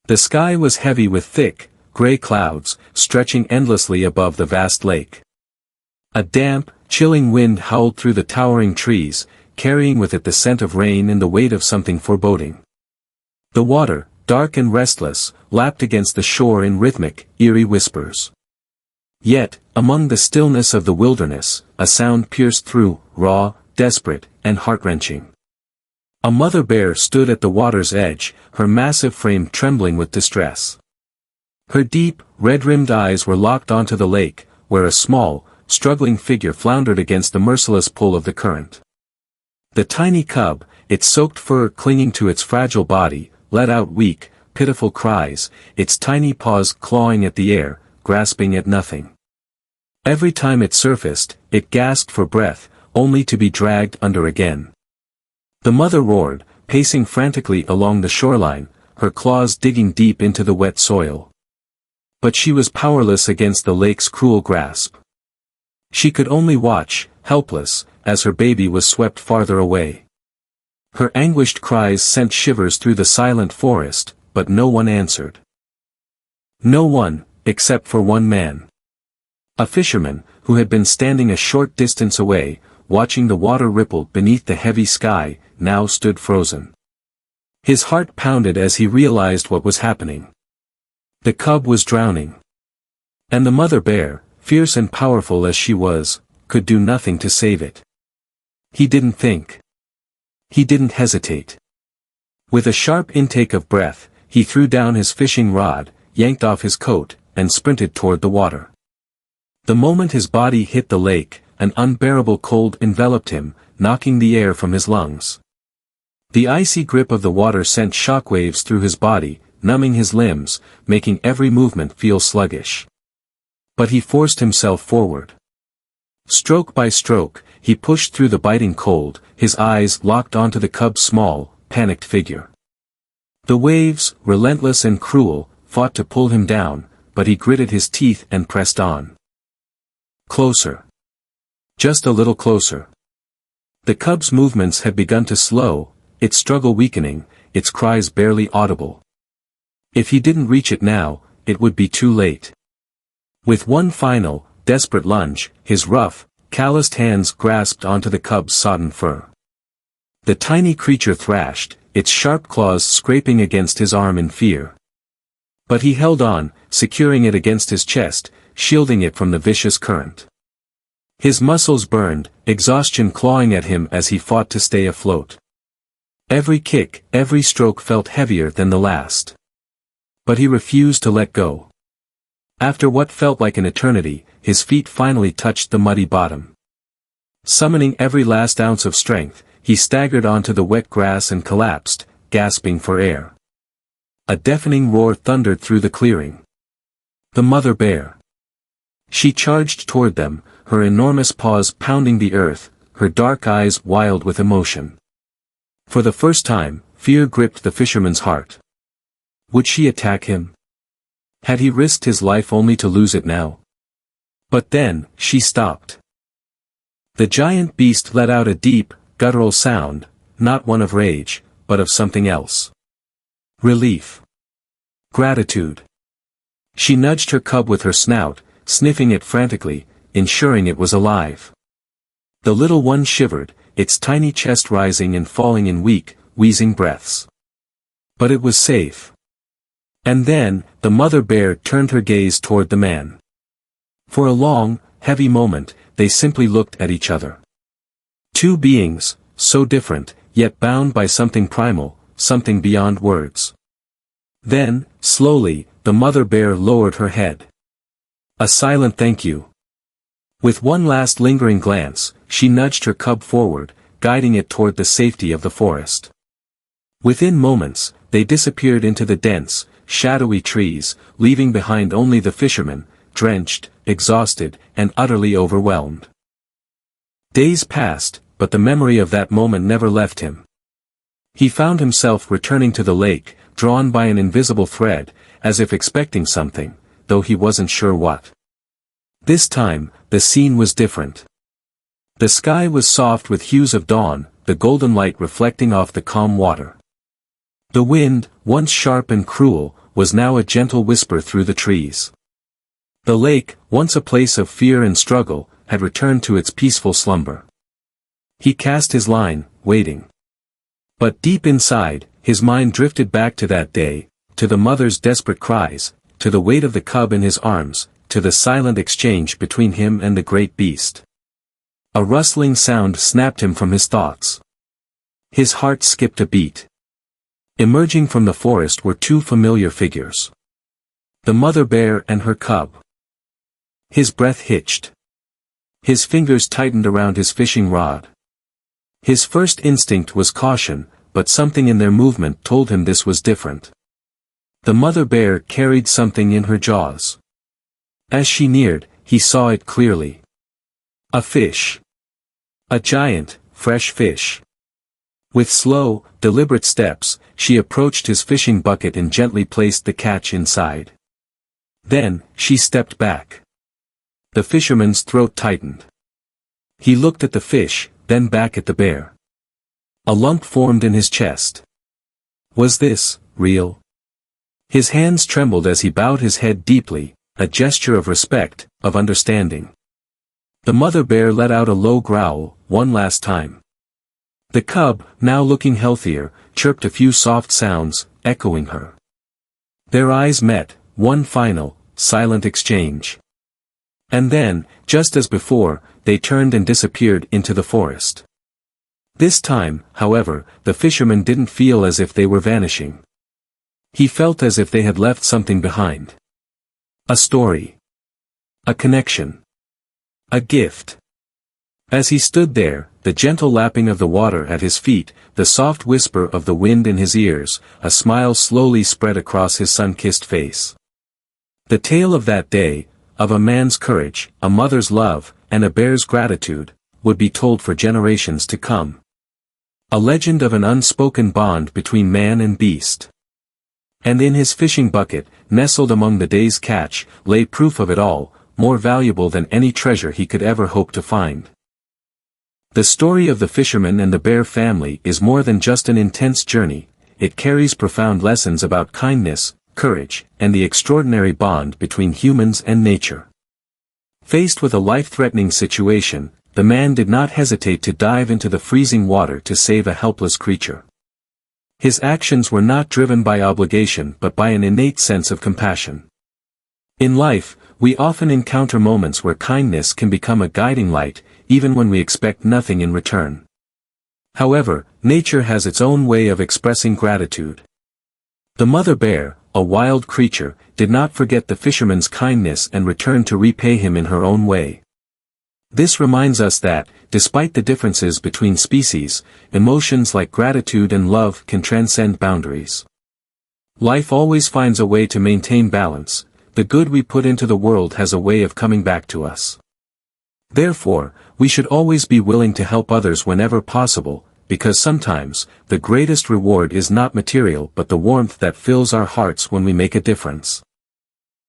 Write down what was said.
The sky was heavy with thick, gray clouds, stretching endlessly above the vast lake. A damp, chilling wind howled through the towering trees, carrying with it the scent of rain and the weight of something foreboding. The water, dark and restless, lapped against the shore in rhythmic, eerie whispers. Yet, among the stillness of the wilderness, a sound pierced through, raw, desperate, and heart-wrenching. A mother bear stood at the water's edge, her massive frame trembling with distress. Her deep, red-rimmed eyes were locked onto the lake, where a small, struggling figure floundered against the merciless pull of the current. The tiny cub, its soaked fur clinging to its fragile body, let out weak, pitiful cries, its tiny paws clawing at the air, grasping at nothing. Every time it surfaced, it gasped for breath, only to be dragged under again. The mother roared, pacing frantically along the shoreline, her claws digging deep into the wet soil. But she was powerless against the lake's cruel grasp. She could only watch, helpless, as her baby was swept farther away. Her anguished cries sent shivers through the silent forest, but no one answered. No one, except for one man. A fisherman, who had been standing a short distance away, watching the water ripple beneath the heavy sky, now stood frozen. His heart pounded as he realized what was happening. The cub was drowning. And the mother bear, fierce and powerful as she was, could do nothing to save it. He didn't think. He didn't hesitate. With a sharp intake of breath, he threw down his fishing rod, yanked off his coat, and sprinted toward the water. The moment his body hit the lake, an unbearable cold enveloped him, knocking the air from his lungs. The icy grip of the water sent shockwaves through his body, numbing his limbs, making every movement feel sluggish. But he forced himself forward. Stroke by stroke, he pushed through the biting cold, his eyes locked onto the cub's small, panicked figure. The waves, relentless and cruel, fought to pull him down, but he gritted his teeth and pressed on. Closer. Just a little closer. The cub's movements had begun to slow, its struggle weakening, its cries barely audible. If he didn't reach it now, it would be too late. With one final, desperate lunge, his rough, calloused hands grasped onto the cub's sodden fur. The tiny creature thrashed, its sharp claws scraping against his arm in fear. But he held on, securing it against his chest, shielding it from the vicious current. His muscles burned, exhaustion clawing at him as he fought to stay afloat. Every kick, every stroke felt heavier than the last. But he refused to let go. After what felt like an eternity, his feet finally touched the muddy bottom. Summoning every last ounce of strength, he staggered onto the wet grass and collapsed, gasping for air. A deafening roar thundered through the clearing. The mother bear. She charged toward them, her enormous paws pounding the earth, her dark eyes wild with emotion. For the first time, fear gripped the fisherman's heart. Would she attack him? Had he risked his life only to lose it now? But then, she stopped. The giant beast let out a deep, guttural sound, not one of rage, but of something else. Relief. Gratitude. She nudged her cub with her snout, sniffing it frantically, ensuring it was alive. The little one shivered, its tiny chest rising and falling in weak, wheezing breaths. But it was safe. And then, the mother bear turned her gaze toward the man. For a long, heavy moment, they simply looked at each other. Two beings, so different, yet bound by something primal, something beyond words. Then, slowly, the mother bear lowered her head. A silent thank you. With one last lingering glance, she nudged her cub forward, guiding it toward the safety of the forest. Within moments, they disappeared into the dense, shadowy trees, leaving behind only the fisherman, drenched, exhausted, and utterly overwhelmed. Days passed, but the memory of that moment never left him. He found himself returning to the lake, drawn by an invisible thread, as if expecting something, though he wasn't sure what. This time, the scene was different. The sky was soft with hues of dawn, the golden light reflecting off the calm water. The wind, once sharp and cruel, was now a gentle whisper through the trees. The lake, once a place of fear and struggle, had returned to its peaceful slumber. He cast his line, waiting. But deep inside, his mind drifted back to that day, to the mother's desperate cries, to the weight of the cub in his arms, to the silent exchange between him and the great beast. A rustling sound snapped him from his thoughts. His heart skipped a beat. Emerging from the forest were two familiar figures. The mother bear and her cub. His breath hitched. His fingers tightened around his fishing rod. His first instinct was caution, but something in their movement told him this was different. The mother bear carried something in her jaws. As she neared, he saw it clearly. A fish. A giant, fresh fish. With slow, deliberate steps, she approached his fishing bucket and gently placed the catch inside. Then, she stepped back. The fisherman's throat tightened. He looked at the fish, then back at the bear. A lump formed in his chest. Was this real? His hands trembled as he bowed his head deeply, a gesture of respect, of understanding. The mother bear let out a low growl, one last time. The cub, now looking healthier, chirped a few soft sounds, echoing her. Their eyes met, one final, silent exchange. And then, just as before, they turned and disappeared into the forest. This time, however, the fisherman didn't feel as if they were vanishing. He felt as if they had left something behind. A story. A connection. A gift. As he stood there, the gentle lapping of the water at his feet, the soft whisper of the wind in his ears, a smile slowly spread across his sun-kissed face. The tale of that day, of a man's courage, a mother's love, and a bear's gratitude, would be told for generations to come. A legend of an unspoken bond between man and beast. And in his fishing bucket, nestled among the day's catch, lay proof of it all, more valuable than any treasure he could ever hope to find. The story of the fisherman and the bear family is more than just an intense journey, it carries profound lessons about kindness, courage, and the extraordinary bond between humans and nature. Faced with a life-threatening situation, the man did not hesitate to dive into the freezing water to save a helpless creature. His actions were not driven by obligation but by an innate sense of compassion. In life, we often encounter moments where kindness can become a guiding light, even when we expect nothing in return. However, nature has its own way of expressing gratitude. The mother bear, a wild creature, did not forget the fisherman's kindness and returned to repay him in her own way. This reminds us that, despite the differences between species, emotions like gratitude and love can transcend boundaries. Life always finds a way to maintain balance. The good we put into the world has a way of coming back to us. Therefore, we should always be willing to help others whenever possible, because sometimes, the greatest reward is not material but the warmth that fills our hearts when we make a difference.